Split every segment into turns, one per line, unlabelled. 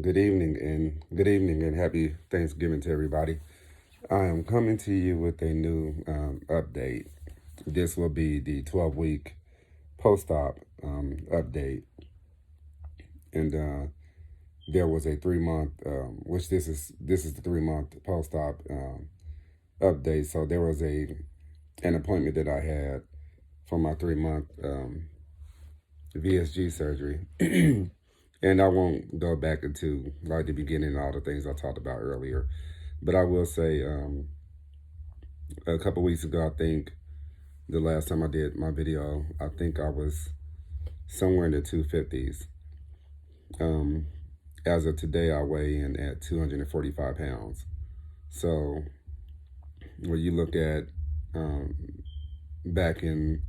Good evening and happy Thanksgiving to everybody. I am coming to you with a new update. This will be the 12-week post-op update, and there was a 3 month, which this is the 3 month post-op update. So there was an appointment that I had for my 3 month VSG surgery. And I won't go back into like the beginning and all the things I talked about earlier. But I will say, a couple weeks ago, I think the last time I did my video, I think I was somewhere in the 250s. Um, as of today, I weigh in at 245 pounds. So when you look at um, back in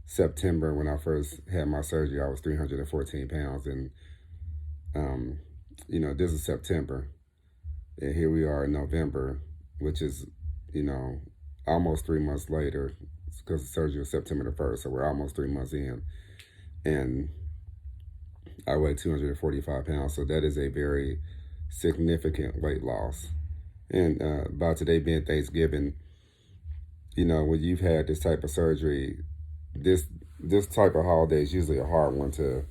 September when I first had my surgery, I was 314 pounds. And, um, this is September. And here we are in November, which is, almost 3 months later, because the surgery was September the 1st. So we're almost 3 months in. And I weigh 245 pounds. So that is a very significant weight loss. And by today being Thanksgiving, when you've had this type of surgery, this type of holiday is usually a hard one to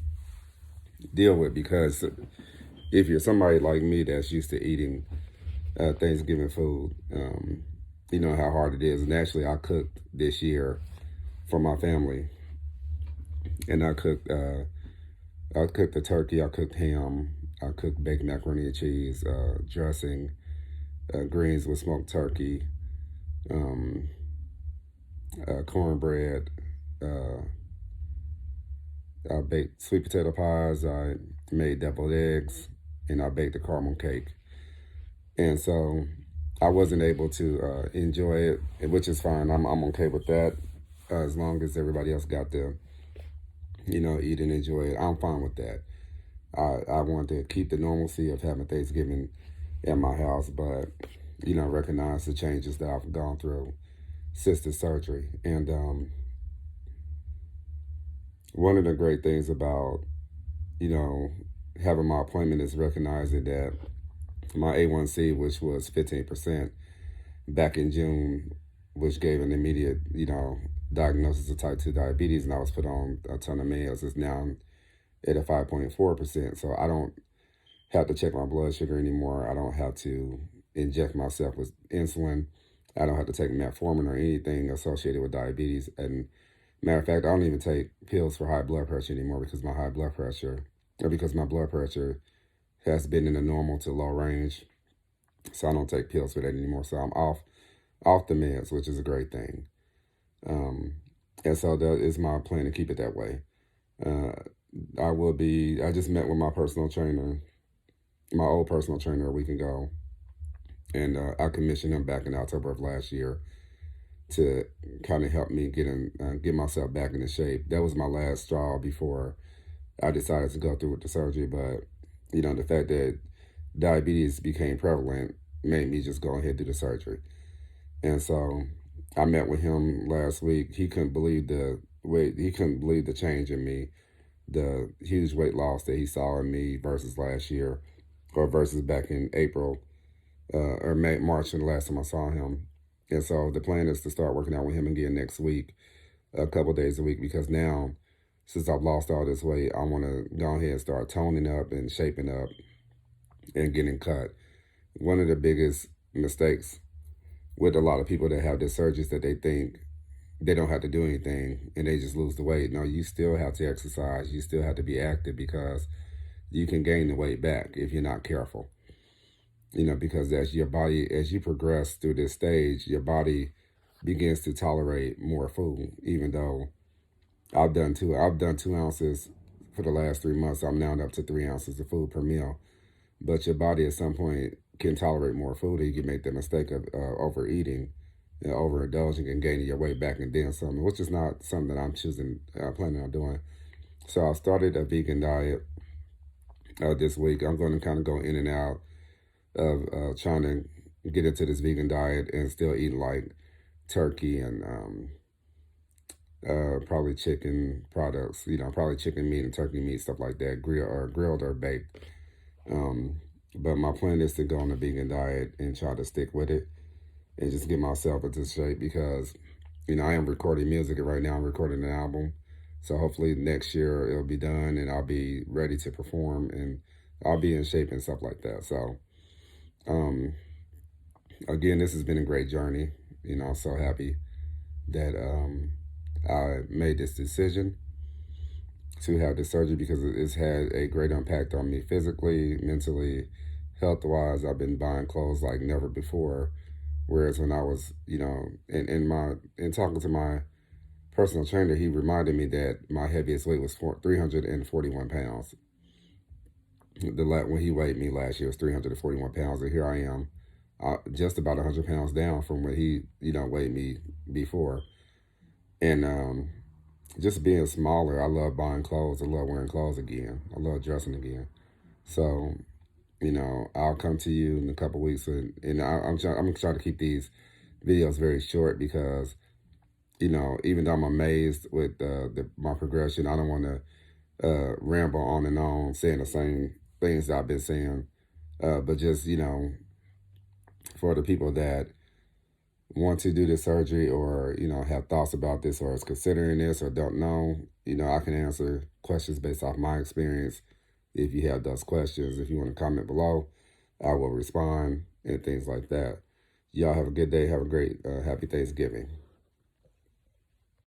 deal with, because if you're somebody like me that's used to eating Thanksgiving food, you know how hard it is. And actually, I cooked this year for my family, and I cooked the turkey, I cooked ham, I cooked baked macaroni and cheese, dressing, greens with smoked turkey, um, cornbread. I baked sweet potato pies. I made deviled eggs, and I baked a caramel cake. And so I wasn't able to enjoy it, which is fine. I'm okay with that, as long as everybody else got to, eat and enjoy it. I'm fine with that. I want to keep the normalcy of having Thanksgiving at my house, but recognize the changes that I've gone through since the surgery. And one of the great things about having my appointment is recognizing that my A1C, which was 15% back in June, which gave an immediate diagnosis of type 2 diabetes, and I was put on a ton of meds, is now at a 5.4%. So I don't have to check my blood sugar anymore. I don't have to inject myself with insulin. I don't have to take metformin or anything associated with diabetes. And matter of fact, I don't even take pills for high blood pressure anymore, because my blood pressure has been in the normal to low range. So I don't take pills for that anymore. So I'm off the meds, which is a great thing. And so that is my plan, to keep it that way. I just met with my personal trainer, my old personal trainer, a week ago. And I commissioned him back in October of last year to kind of help me get myself back into shape. That was my last straw before I decided to go through with the surgery. But, the fact that diabetes became prevalent made me just go ahead and do the surgery. And so I met with him last week. He couldn't believe the change in me, the huge weight loss that he saw in me versus last year, or versus back in April or March, and the last time I saw him. And so the plan is to start working out with him again next week, a couple days a week, because now, since I've lost all this weight, I want to go ahead and start toning up and shaping up and getting cut. One of the biggest mistakes with a lot of people that have this surgery is that they think they don't have to do anything and they just lose the weight. No, you still have to exercise. You still have to be active, because you can gain the weight back if you're not careful. Because as you progress through this stage, your body begins to tolerate more food. Even though I've done 2 ounces for the last 3 months, I'm now up to 3 ounces of food per meal. But your body at some point can tolerate more food, and you can make the mistake of overeating, overindulging, and gaining your weight back and then some, which is not something that I'm planning on doing. So I started a vegan diet this week. I'm going to kind of go in and out of trying to get into this vegan diet and still eat like turkey and probably chicken products, probably chicken meat and turkey meat, stuff like that, grilled or baked. Um, but my plan is to go on a vegan diet and try to stick with it and just get myself into shape because, I am recording music right now. I'm recording an album. So hopefully next year it'll be done and I'll be ready to perform and I'll be in shape and stuff like that. So, um, again, this has been a great journey. I'm so happy that I made this decision to have this surgery because it's had a great impact on me physically, mentally, health wise. I've been buying clothes like never before. Whereas when I was, in talking to my personal trainer, he reminded me that my heaviest weight was 341 pounds. When he weighed me last year was 341 pounds, and here I am, just about 100 pounds down from when he, weighed me before. And just being smaller, I love buying clothes. I love wearing clothes again. I love dressing again. So, I'll come to you in a couple weeks, and I'm gonna try to keep these videos very short because even though I'm amazed with my progression, I don't want to ramble on and on saying the same things that I've been saying. But just for the people that want to do this surgery or have thoughts about this or is considering this or don't know, I can answer questions based off my experience. If you have those questions, if you want to comment below, I will respond and things like that. Y'all have a good day. Have a great happy Thanksgiving.